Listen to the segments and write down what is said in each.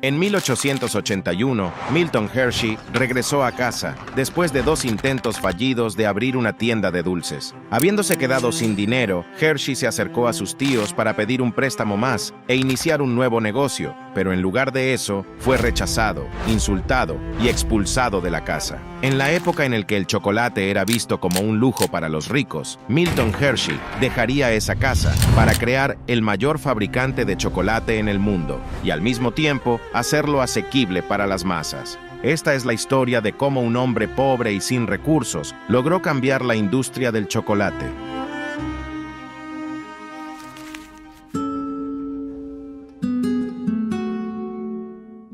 En 1881, Milton Hershey regresó a casa después de 2 intentos fallidos de abrir una tienda de dulces. Habiéndose quedado sin dinero, Hershey se acercó a sus tíos para pedir un préstamo más e iniciar un nuevo negocio, pero en lugar de eso, fue rechazado, insultado y expulsado de la casa. En la época en la que el chocolate era visto como un lujo para los ricos, Milton Hershey dejaría esa casa para crear el mayor fabricante de chocolate en el mundo y al mismo tiempo hacerlo asequible para las masas. Esta es la historia de cómo un hombre pobre y sin recursos logró cambiar la industria del chocolate.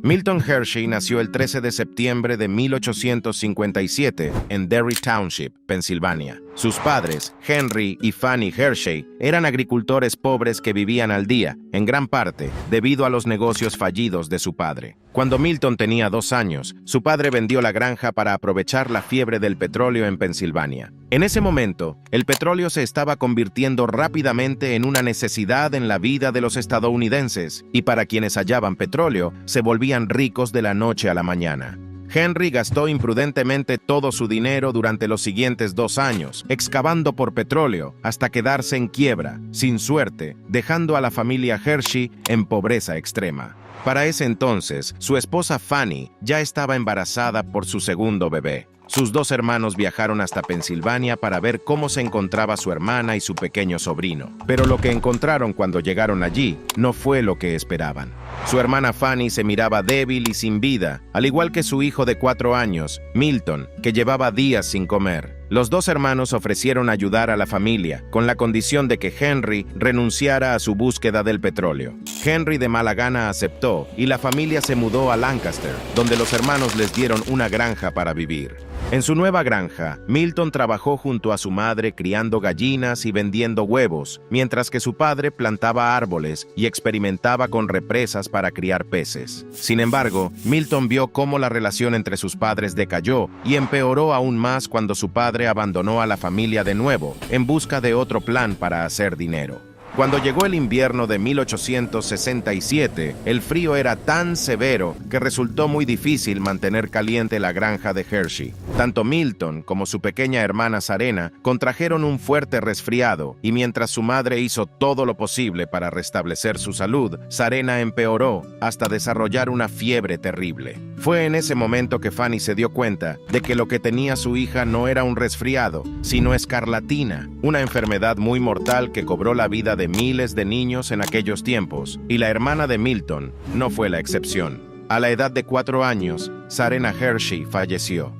Milton Hershey nació el 13 de septiembre de 1857 en Derry Township, Pensilvania. Sus padres, Henry y Fanny Hershey, eran agricultores pobres que vivían al día, en gran parte debido a los negocios fallidos de su padre. Cuando Milton tenía 2 años, su padre vendió la granja para aprovechar la fiebre del petróleo en Pensilvania. En ese momento, el petróleo se estaba convirtiendo rápidamente en una necesidad en la vida de los estadounidenses, y para quienes hallaban petróleo, se volvían ricos de la noche a la mañana. Henry gastó imprudentemente todo su dinero durante los siguientes 2 años, excavando por petróleo hasta quedarse en quiebra, sin suerte, dejando a la familia Hershey en pobreza extrema. Para ese entonces, su esposa Fanny ya estaba embarazada por su segundo bebé. Sus 2 hermanos viajaron hasta Pensilvania para ver cómo se encontraba su hermana y su pequeño sobrino. Pero lo que encontraron cuando llegaron allí no fue lo que esperaban. Su hermana Fanny se miraba débil y sin vida, al igual que su hijo de 4 años, Milton, que llevaba días sin comer. Los 2 hermanos ofrecieron ayudar a la familia, con la condición de que Henry renunciara a su búsqueda del petróleo. Henry de mala gana aceptó, y la familia se mudó a Lancaster, donde los hermanos les dieron una granja para vivir. En su nueva granja, Milton trabajó junto a su madre criando gallinas y vendiendo huevos, mientras que su padre plantaba árboles y experimentaba con represas para criar peces. Sin embargo, Milton vio cómo la relación entre sus padres decayó y empeoró aún más cuando su padre abandonó a la familia de nuevo en busca de otro plan para hacer dinero. Cuando llegó el invierno de 1867, el frío era tan severo que resultó muy difícil mantener caliente la granja de Hershey. Tanto Milton como su pequeña hermana Sarena contrajeron un fuerte resfriado, y mientras su madre hizo todo lo posible para restablecer su salud, Sarena empeoró hasta desarrollar una fiebre terrible. Fue en ese momento que Fanny se dio cuenta de que lo que tenía su hija no era un resfriado, sino escarlatina, una enfermedad muy mortal que cobró la vida de miles de niños en aquellos tiempos, y la hermana de Milton no fue la excepción. A la edad de 4 años, Sarena Hershey falleció.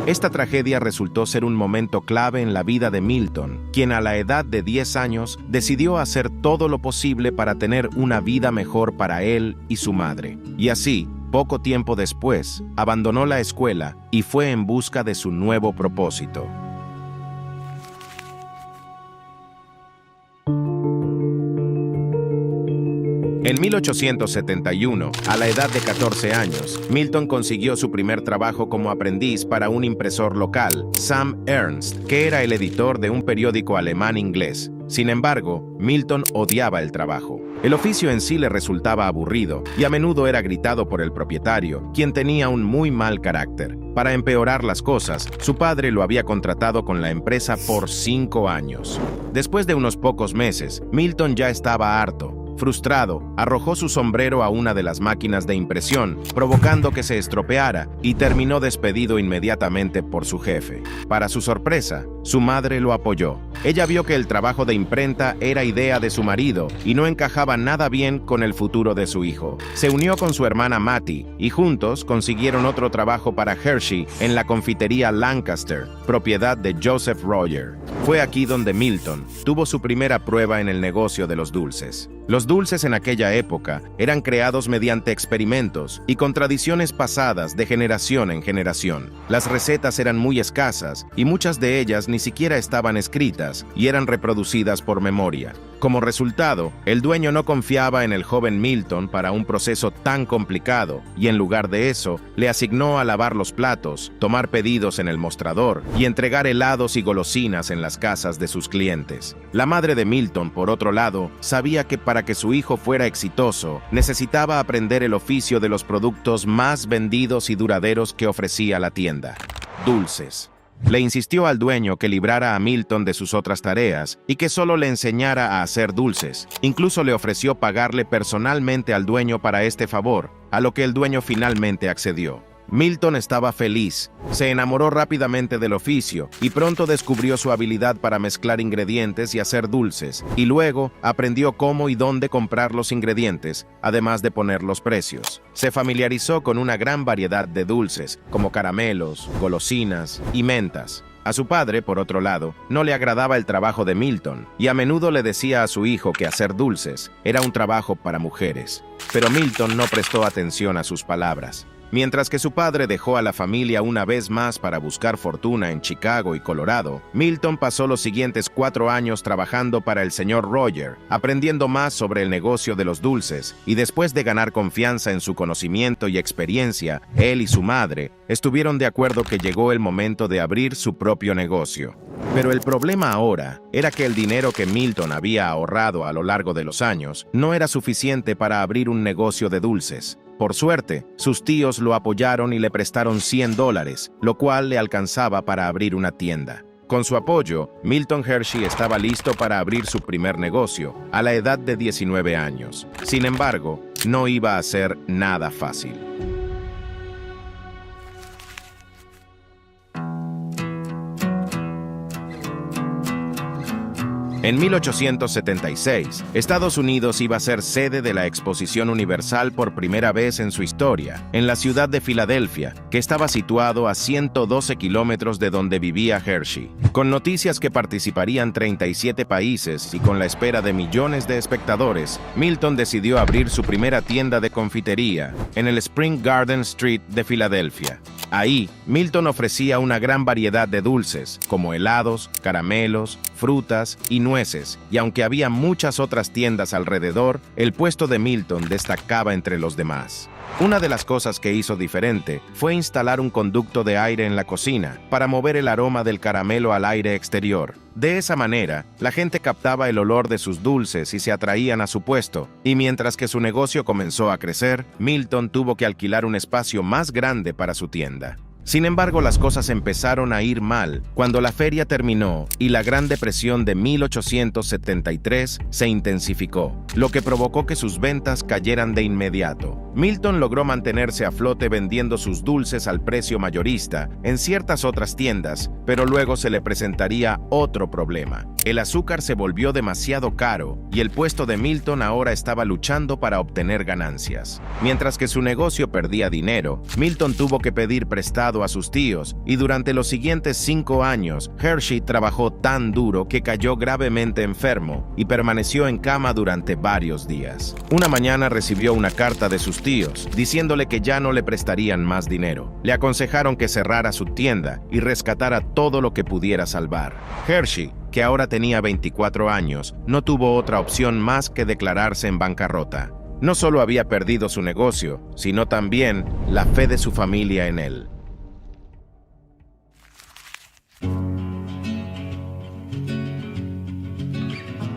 Esta tragedia resultó ser un momento clave en la vida de Milton, quien a la edad de 10 años decidió hacer todo lo posible para tener una vida mejor para él y su madre. Y así, poco tiempo después, abandonó la escuela y fue en busca de su nuevo propósito. En 1871, a la edad de 14 años, Milton consiguió su primer trabajo como aprendiz para un impresor local, Sam Ernst, que era el editor de un periódico alemán-inglés. Sin embargo, Milton odiaba el trabajo. El oficio en sí le resultaba aburrido y a menudo era gritado por el propietario, quien tenía un muy mal carácter. Para empeorar las cosas, su padre lo había contratado con la empresa por 5 años. Después de unos pocos meses, Milton ya estaba harto. Frustrado, arrojó su sombrero a una de las máquinas de impresión, provocando que se estropeara, y terminó despedido inmediatamente por su jefe. Para su sorpresa, su madre lo apoyó. Ella vio que el trabajo de imprenta era idea de su marido y no encajaba nada bien con el futuro de su hijo. Se unió con su hermana Mattie y juntos consiguieron otro trabajo para Hershey en la confitería Lancaster, propiedad de Joseph Royer. Fue aquí donde Milton tuvo su primera prueba en el negocio de los dulces. Los dulces en aquella época eran creados mediante experimentos y con tradiciones pasadas de generación en generación. Las recetas eran muy escasas y muchas de ellas ni siquiera estaban escritas y eran reproducidas por memoria. Como resultado, el dueño no confiaba en el joven Milton para un proceso tan complicado y en lugar de eso, le asignó a lavar los platos, tomar pedidos en el mostrador y entregar helados y golosinas en las casas de sus clientes. La madre de Milton, por otro lado, sabía que para que su hijo fuera exitoso, necesitaba aprender el oficio de los productos más vendidos y duraderos que ofrecía la tienda: dulces. Le insistió al dueño que librara a Milton de sus otras tareas y que solo le enseñara a hacer dulces. Incluso le ofreció pagarle personalmente al dueño para este favor, a lo que el dueño finalmente accedió. Milton estaba feliz, se enamoró rápidamente del oficio y pronto descubrió su habilidad para mezclar ingredientes y hacer dulces, y luego aprendió cómo y dónde comprar los ingredientes, además de poner los precios. Se familiarizó con una gran variedad de dulces, como caramelos, golosinas y mentas. A su padre, por otro lado, no le agradaba el trabajo de Milton, y a menudo le decía a su hijo que hacer dulces era un trabajo para mujeres. Pero Milton no prestó atención a sus palabras. Mientras que su padre dejó a la familia una vez más para buscar fortuna en Chicago y Colorado, Milton pasó los siguientes 4 años trabajando para el señor Roger, aprendiendo más sobre el negocio de los dulces, y después de ganar confianza en su conocimiento y experiencia, él y su madre estuvieron de acuerdo que llegó el momento de abrir su propio negocio. Pero el problema ahora era que el dinero que Milton había ahorrado a lo largo de los años no era suficiente para abrir un negocio de dulces. Por suerte, sus tíos lo apoyaron y le prestaron $100, lo cual le alcanzaba para abrir una tienda. Con su apoyo, Milton Hershey estaba listo para abrir su primer negocio, a la edad de 19 años. Sin embargo, no iba a ser nada fácil. En 1876, Estados Unidos iba a ser sede de la Exposición Universal por primera vez en su historia, en la ciudad de Filadelfia, que estaba situado a 112 kilómetros de donde vivía Hershey. Con noticias que participarían 37 países y con la espera de millones de espectadores, Milton decidió abrir su primera tienda de confitería en el Spring Garden Street de Filadelfia. Ahí, Milton ofrecía una gran variedad de dulces, como helados, caramelos, frutas y nueces, y aunque había muchas otras tiendas alrededor, el puesto de Milton destacaba entre los demás. Una de las cosas que hizo diferente fue instalar un conducto de aire en la cocina para mover el aroma del caramelo al aire exterior. De esa manera, la gente captaba el olor de sus dulces y se atraían a su puesto, y mientras que su negocio comenzó a crecer, Milton tuvo que alquilar un espacio más grande para su tienda. Sin embargo, las cosas empezaron a ir mal cuando la feria terminó y la Gran Depresión de 1873 se intensificó, lo que provocó que sus ventas cayeran de inmediato. Milton logró mantenerse a flote vendiendo sus dulces al precio mayorista en ciertas otras tiendas, pero luego se le presentaría otro problema. El azúcar se volvió demasiado caro y el puesto de Milton ahora estaba luchando para obtener ganancias. Mientras que su negocio perdía dinero, Milton tuvo que pedir prestado a sus tíos, y durante los siguientes 5 años, Hershey trabajó tan duro que cayó gravemente enfermo y permaneció en cama durante varios días. Una mañana recibió una carta de sus tíos, diciéndole que ya no le prestarían más dinero. Le aconsejaron que cerrara su tienda y rescatara todo lo que pudiera salvar. Hershey, que ahora tenía 24 años, no tuvo otra opción más que declararse en bancarrota. No solo había perdido su negocio, sino también la fe de su familia en él.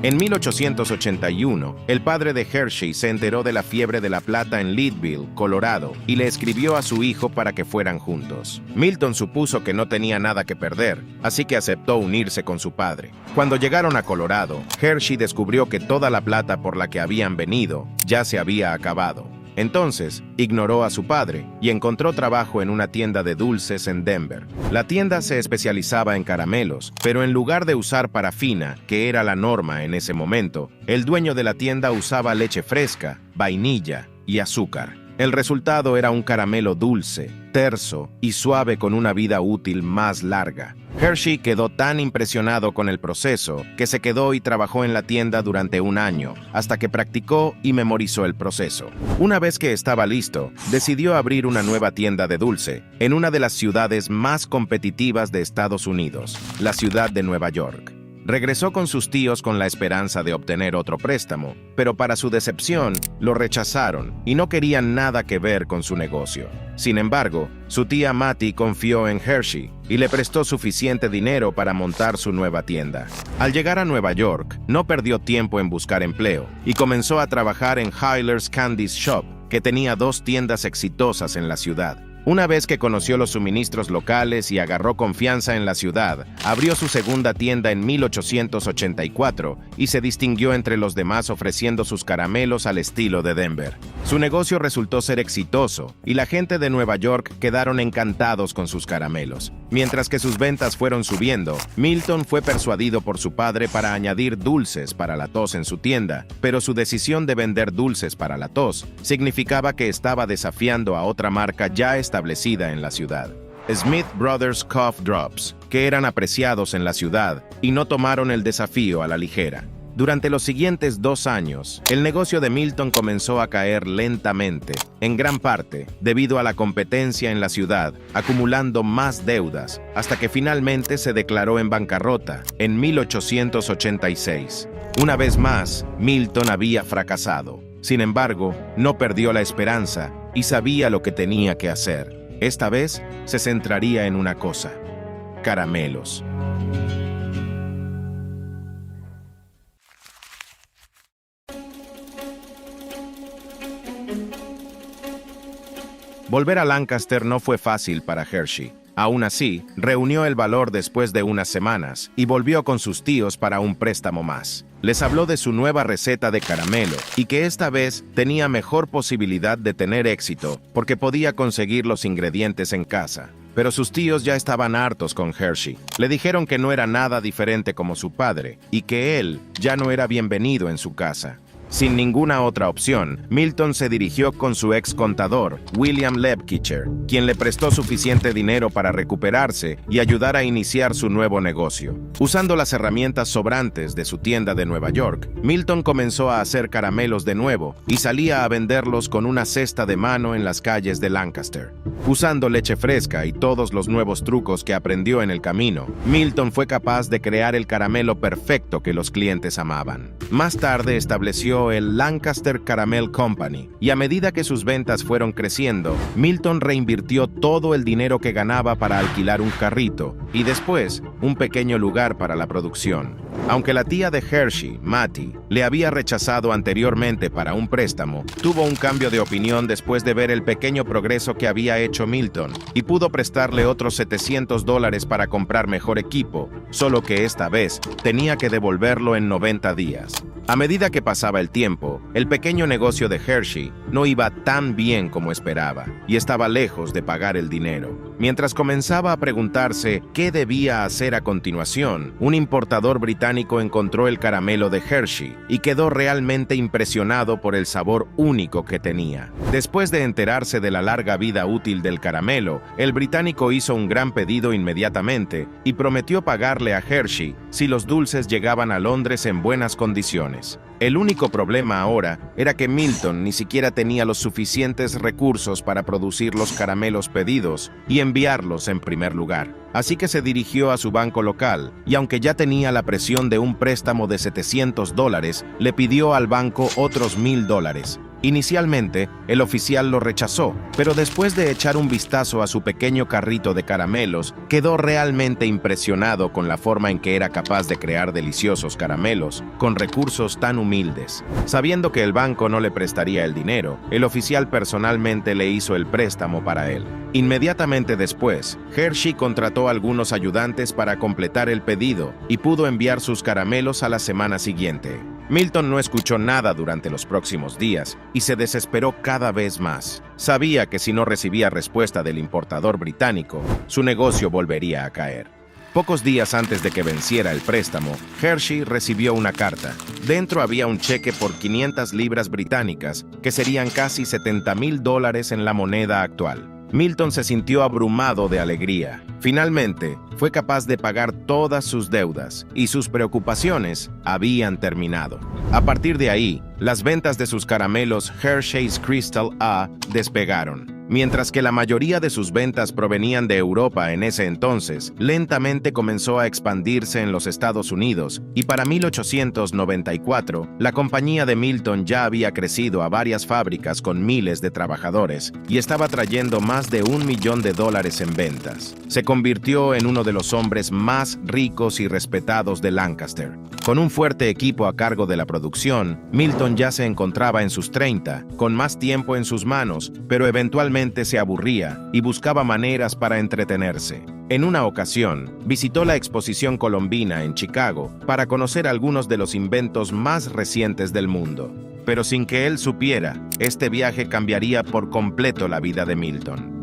En 1881, el padre de Hershey se enteró de la fiebre de la plata en Leadville, Colorado, y le escribió a su hijo para que fueran juntos. Milton supuso que no tenía nada que perder, así que aceptó unirse con su padre. Cuando llegaron a Colorado, Hershey descubrió que toda la plata por la que habían venido ya se había acabado. Entonces, ignoró a su padre y encontró trabajo en una tienda de dulces en Denver. La tienda se especializaba en caramelos, pero en lugar de usar parafina, que era la norma en ese momento, el dueño de la tienda usaba leche fresca, vainilla y azúcar. El resultado era un caramelo dulce, terso y suave con una vida útil más larga. Hershey quedó tan impresionado con el proceso que se quedó y trabajó en la tienda durante un año, hasta que practicó y memorizó el proceso. Una vez que estaba listo, decidió abrir una nueva tienda de dulce en una de las ciudades más competitivas de Estados Unidos, la ciudad de Nueva York. Regresó con sus tíos con la esperanza de obtener otro préstamo, pero para su decepción, lo rechazaron y no querían nada que ver con su negocio. Sin embargo, su tía Mattie confió en Hershey y le prestó suficiente dinero para montar su nueva tienda. Al llegar a Nueva York, no perdió tiempo en buscar empleo y comenzó a trabajar en Hyler's Candy Shop, que tenía 2 tiendas exitosas en la ciudad. Una vez que conoció los suministros locales y agarró confianza en la ciudad, abrió su segunda tienda en 1884 y se distinguió entre los demás ofreciendo sus caramelos al estilo de Denver. Su negocio resultó ser exitoso y la gente de Nueva York quedaron encantados con sus caramelos. Mientras que sus ventas fueron subiendo, Milton fue persuadido por su padre para añadir dulces para la tos en su tienda, pero su decisión de vender dulces para la tos significaba que estaba desafiando a otra marca ya establecida en la ciudad, Smith Brothers Cough Drops, que eran apreciados en la ciudad y no tomaron el desafío a la ligera. Durante los siguientes 2 años, el negocio de Milton comenzó a caer lentamente, en gran parte debido a la competencia en la ciudad, acumulando más deudas, hasta que finalmente se declaró en bancarrota en 1886. Una vez más, Milton había fracasado. Sin embargo, no perdió la esperanza y sabía lo que tenía que hacer. Esta vez se centraría en una cosa: caramelos. Volver a Lancaster no fue fácil para Hershey. Aún así, reunió el valor después de unas semanas y volvió con sus tíos para un préstamo más. Les habló de su nueva receta de caramelo y que esta vez tenía mejor posibilidad de tener éxito porque podía conseguir los ingredientes en casa. Pero sus tíos ya estaban hartos con Hershey. Le dijeron que no era nada diferente como su padre y que él ya no era bienvenido en su casa. Sin ninguna otra opción, Milton se dirigió con su ex contador, William Lebkicher, quien le prestó suficiente dinero para recuperarse y ayudar a iniciar su nuevo negocio. Usando las herramientas sobrantes de su tienda de Nueva York, Milton comenzó a hacer caramelos de nuevo y salía a venderlos con una cesta de mano en las calles de Lancaster. Usando leche fresca y todos los nuevos trucos que aprendió en el camino, Milton fue capaz de crear el caramelo perfecto que los clientes amaban. Más tarde estableció el Lancaster Caramel Company, y a medida que sus ventas fueron creciendo, Milton reinvirtió todo el dinero que ganaba para alquilar un carrito y después un pequeño lugar para la producción. Aunque la tía de Hershey, Mattie, le había rechazado anteriormente para un préstamo, tuvo un cambio de opinión después de ver el pequeño progreso que había hecho Milton y pudo prestarle otros $700 para comprar mejor equipo, solo que esta vez tenía que devolverlo en 90 días. A medida que pasaba el tiempo, el pequeño negocio de Hershey no iba tan bien como esperaba y estaba lejos de pagar el dinero. Mientras comenzaba a preguntarse qué debía hacer a continuación, un importador británico encontró el caramelo de Hershey y quedó realmente impresionado por el sabor único que tenía. Después de enterarse de la larga vida útil del caramelo, el británico hizo un gran pedido inmediatamente y prometió pagarle a Hershey si los dulces llegaban a Londres en buenas condiciones. El único problema ahora era que Milton ni siquiera tenía los suficientes recursos para producir los caramelos pedidos y enviarlos en primer lugar. Así que se dirigió a su banco local y aunque ya tenía la presión de un préstamo de $700, le pidió al banco otros $1,000. Inicialmente, el oficial lo rechazó, pero después de echar un vistazo a su pequeño carrito de caramelos, quedó realmente impresionado con la forma en que era capaz de crear deliciosos caramelos con recursos tan humildes. Sabiendo que el banco no le prestaría el dinero, el oficial personalmente le hizo el préstamo para él. Inmediatamente después, Hershey contrató a algunos ayudantes para completar el pedido y pudo enviar sus caramelos a la semana siguiente. Milton no escuchó nada durante los próximos días y se desesperó cada vez más. Sabía que si no recibía respuesta del importador británico, su negocio volvería a caer. Pocos días antes de que venciera el préstamo, Hershey recibió una carta. Dentro había un cheque por 500 libras británicas, que serían casi $70,000 en la moneda actual. Milton se sintió abrumado de alegría. Finalmente, fue capaz de pagar todas sus deudas y sus preocupaciones habían terminado. A partir de ahí, las ventas de sus caramelos Hershey's Crystal A despegaron. Mientras que la mayoría de sus ventas provenían de Europa en ese entonces, lentamente comenzó a expandirse en los Estados Unidos y para 1894, la compañía de Milton ya había crecido a varias fábricas con miles de trabajadores y estaba trayendo más de $1 millón en ventas. Se convirtió en uno de los hombres más ricos y respetados de Lancaster. Con un fuerte equipo a cargo de la producción, Milton ya se encontraba en sus 30, con más tiempo en sus manos, pero eventualmente se aburría y buscaba maneras para entretenerse. En una ocasión, visitó la Exposición Colombina en Chicago para conocer algunos de los inventos más recientes del mundo. Pero sin que él supiera, este viaje cambiaría por completo la vida de Milton.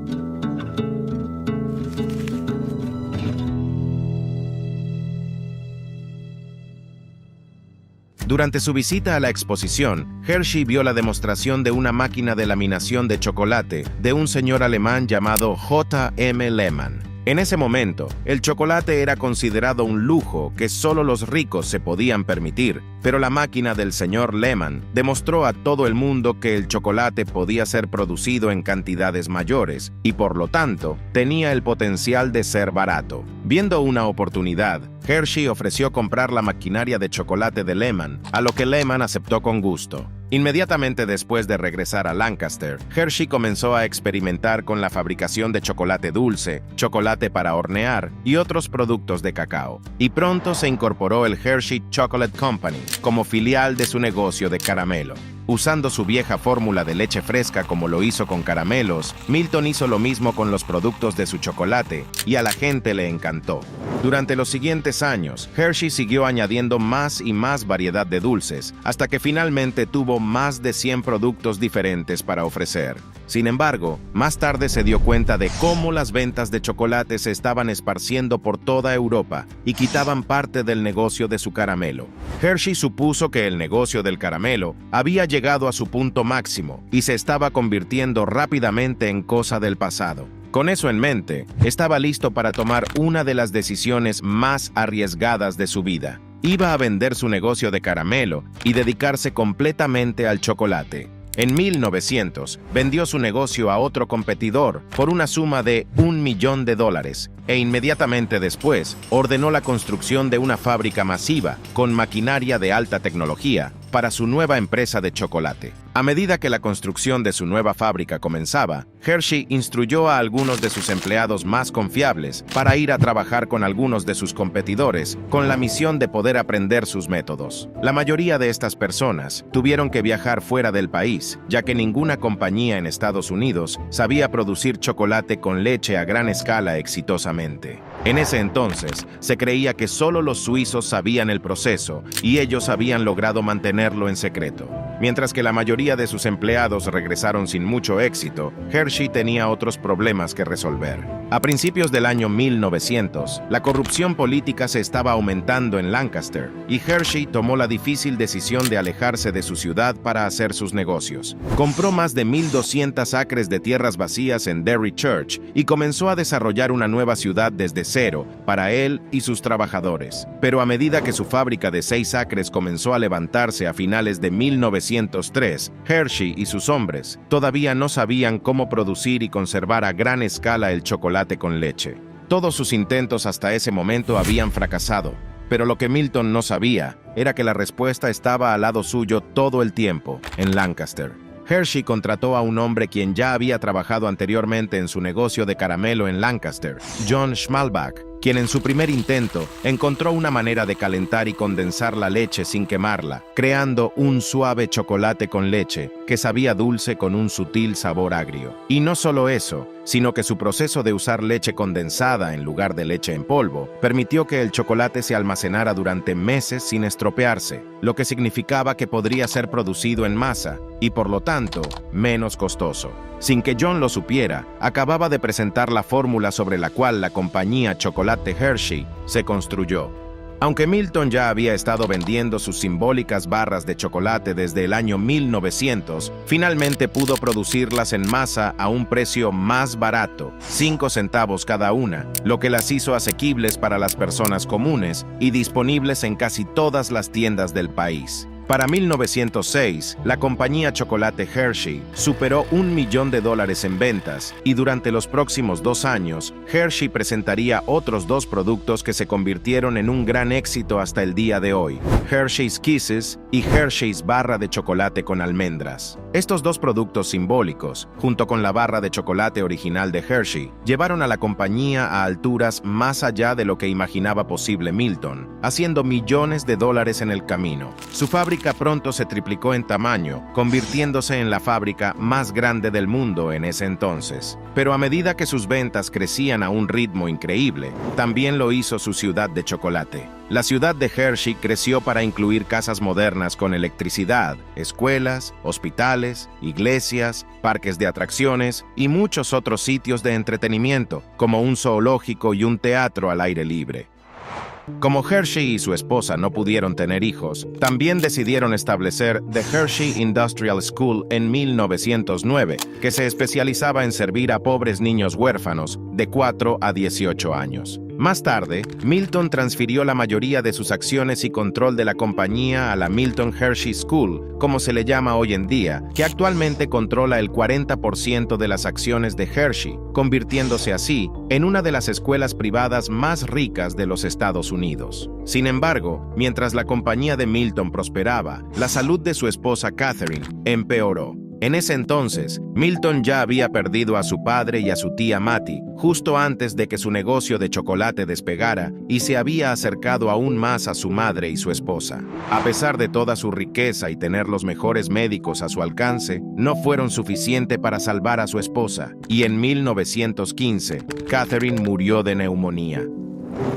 Durante su visita a la exposición, Hershey vio la demostración de una máquina de laminación de chocolate de un señor alemán llamado J. M. Lehmann. En ese momento, el chocolate era considerado un lujo que solo los ricos se podían permitir, pero la máquina del señor Lehmann demostró a todo el mundo que el chocolate podía ser producido en cantidades mayores y, por lo tanto, tenía el potencial de ser barato. Viendo una oportunidad, Hershey ofreció comprar la maquinaria de chocolate de Lehmann, a lo que Lehmann aceptó con gusto. Inmediatamente después de regresar a Lancaster, Hershey comenzó a experimentar con la fabricación de chocolate dulce, chocolate para hornear y otros productos de cacao. Y pronto se incorporó el Hershey Chocolate Company como filial de su negocio de caramelo. Usando su vieja fórmula de leche fresca como lo hizo con caramelos, Milton hizo lo mismo con los productos de su chocolate y a la gente le encantó. Durante los siguientes años, Hershey siguió añadiendo más y más variedad de dulces, hasta que finalmente tuvo más de 100 productos diferentes para ofrecer. Sin embargo, más tarde se dio cuenta de cómo las ventas de chocolate se estaban esparciendo por toda Europa y quitaban parte del negocio de su caramelo. Hershey supuso que el negocio del caramelo había llegado a su punto máximo y se estaba convirtiendo rápidamente en cosa del pasado. Con eso en mente, estaba listo para tomar una de las decisiones más arriesgadas de su vida. Iba a vender su negocio de caramelo y dedicarse completamente al chocolate. En 1900, vendió su negocio a otro competidor por una suma de $1 millón e inmediatamente después ordenó la construcción de una fábrica masiva con maquinaria de alta tecnología para su nueva empresa de chocolate. A medida que la construcción de su nueva fábrica comenzaba, Hershey instruyó a algunos de sus empleados más confiables para ir a trabajar con algunos de sus competidores con la misión de poder aprender sus métodos. La mayoría de estas personas tuvieron que viajar fuera del país, ya que ninguna compañía en Estados Unidos sabía producir chocolate con leche a gran escala exitosamente. En ese entonces, se creía que solo los suizos sabían el proceso y ellos habían logrado mantenerlo en secreto. Mientras que la mayoría de sus empleados regresaron sin mucho éxito, Hershey tenía otros problemas que resolver. A principios del año 1900, la corrupción política se estaba aumentando en Lancaster y Hershey tomó la difícil decisión de alejarse de su ciudad para hacer sus negocios. Compró más de 1,200 acres de tierras vacías en Derry Church y comenzó a desarrollar una nueva ciudad desde cero para él y sus trabajadores. Pero a medida que su fábrica de 6 acres comenzó a levantarse a finales de 1903, Hershey y sus hombres todavía no sabían cómo producir y conservar a gran escala el chocolate con leche. Todos sus intentos hasta ese momento habían fracasado, pero lo que Milton no sabía era que la respuesta estaba al lado suyo todo el tiempo, en Lancaster. Hershey contrató a un hombre quien ya había trabajado anteriormente en su negocio de caramelo en Lancaster, John Schmalbach, quien en su primer intento encontró una manera de calentar y condensar la leche sin quemarla, creando un suave chocolate con leche que sabía dulce con un sutil sabor agrio. Y no solo eso, sino que su proceso de usar leche condensada en lugar de leche en polvo permitió que el chocolate se almacenara durante meses sin estropearse, lo que significaba que podría ser producido en masa y, por lo tanto, menos costoso. Sin que John lo supiera, acababa de presentar la fórmula sobre la cual la compañía Chocolate Hershey se construyó. Aunque Milton ya había estado vendiendo sus simbólicas barras de chocolate desde el año 1900, finalmente pudo producirlas en masa a un precio más barato, 5 centavos cada una, lo que las hizo asequibles para las personas comunes y disponibles en casi todas las tiendas del país. Para 1906, la compañía Chocolate Hershey superó $1 millón en ventas y durante los próximos 2 años, Hershey presentaría otros 2 productos que se convirtieron en un gran éxito hasta el día de hoy: Hershey's Kisses y Hershey's Barra de Chocolate con Almendras. Estos 2 productos simbólicos, junto con la barra de chocolate original de Hershey, llevaron a la compañía a alturas más allá de lo que imaginaba posible Milton, haciendo millones de dólares en el camino. Su fábrica pronto se triplicó en tamaño, convirtiéndose en la fábrica más grande del mundo en ese entonces. Pero a medida que sus ventas crecían a un ritmo increíble, también lo hizo su ciudad de chocolate. La ciudad de Hershey creció para incluir casas modernas con electricidad, escuelas, hospitales, iglesias, parques de atracciones y muchos otros sitios de entretenimiento, como un zoológico y un teatro al aire libre. Como Hershey y su esposa no pudieron tener hijos, también decidieron establecer The Hershey Industrial School en 1909, que se especializaba en servir a pobres niños huérfanos de 4 a 18 años. Más tarde, Milton transfirió la mayoría de sus acciones y control de la compañía a la Milton Hershey School, como se le llama hoy en día, que actualmente controla el 40% de las acciones de Hershey, convirtiéndose así en una de las escuelas privadas más ricas de los Estados Unidos. Sin embargo, mientras la compañía de Milton prosperaba, la salud de su esposa Catherine empeoró. En ese entonces, Milton ya había perdido a su padre y a su tía Mattie, justo antes de que su negocio de chocolate despegara, y se había acercado aún más a su madre y su esposa. A pesar de toda su riqueza y tener los mejores médicos a su alcance, no fueron suficiente para salvar a su esposa, y en 1915, Catherine murió de neumonía.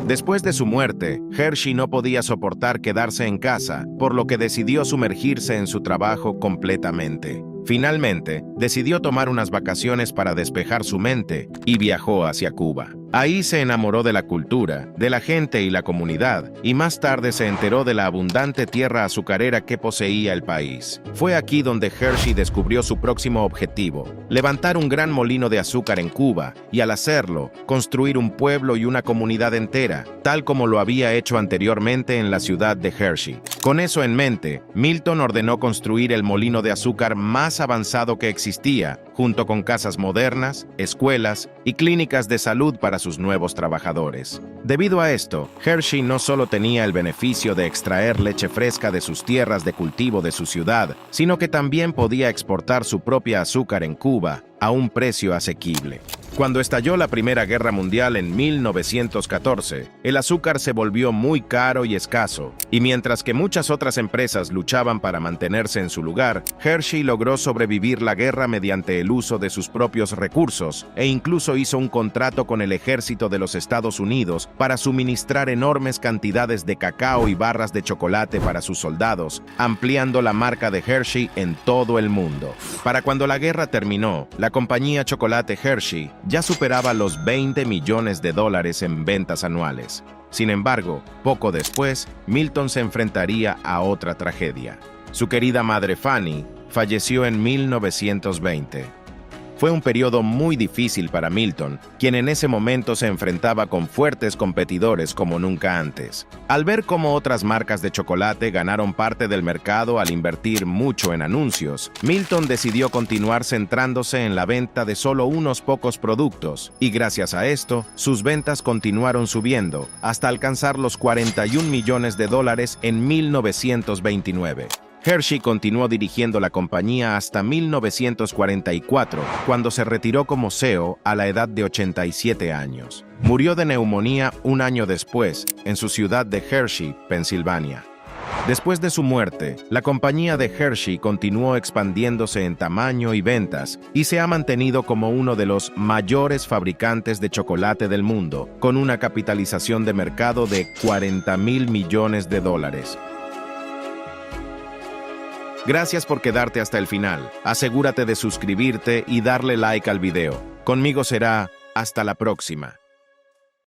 Después de su muerte, Hershey no podía soportar quedarse en casa, por lo que decidió sumergirse en su trabajo completamente. Finalmente, decidió tomar unas vacaciones para despejar su mente y viajó hacia Cuba. Ahí se enamoró de la cultura, de la gente y la comunidad, y más tarde se enteró de la abundante tierra azucarera que poseía el país. Fue aquí donde Hershey descubrió su próximo objetivo: levantar un gran molino de azúcar en Cuba, y al hacerlo, construir un pueblo y una comunidad entera, tal como lo había hecho anteriormente en la ciudad de Hershey. Con eso en mente, Milton ordenó construir el molino de azúcar más avanzado que existía, junto con casas modernas, escuelas y clínicas de salud para sus nuevos trabajadores. Debido a esto, Hershey no solo tenía el beneficio de extraer leche fresca de sus tierras de cultivo de su ciudad, sino que también podía exportar su propia azúcar en Cuba a un precio asequible. Cuando estalló la Primera Guerra Mundial en 1914, el azúcar se volvió muy caro y escaso, y mientras que muchas otras empresas luchaban para mantenerse en su lugar, Hershey logró sobrevivir la guerra mediante el uso de sus propios recursos e incluso hizo un contrato con el ejército de los Estados Unidos para suministrar enormes cantidades de cacao y barras de chocolate para sus soldados, ampliando la marca de Hershey en todo el mundo. Para cuando la guerra terminó, la compañía Chocolate Hershey ya superaba los $20 millones en ventas anuales. Sin embargo, poco después, Milton se enfrentaría a otra tragedia. Su querida madre Fanny falleció en 1920. Fue un periodo muy difícil para Milton, quien en ese momento se enfrentaba con fuertes competidores como nunca antes. Al ver cómo otras marcas de chocolate ganaron parte del mercado al invertir mucho en anuncios, Milton decidió continuar centrándose en la venta de solo unos pocos productos, y gracias a esto, sus ventas continuaron subiendo, hasta alcanzar los $41 millones en 1929. Hershey continuó dirigiendo la compañía hasta 1944, cuando se retiró como CEO a la edad de 87 años. Murió de neumonía un año después, en su ciudad de Hershey, Pensilvania. Después de su muerte, la compañía de Hershey continuó expandiéndose en tamaño y ventas, y se ha mantenido como uno de los mayores fabricantes de chocolate del mundo, con una capitalización de mercado de $40.000 millones. Gracias por quedarte hasta el final. Asegúrate de suscribirte y darle like al video. Conmigo será hasta la próxima.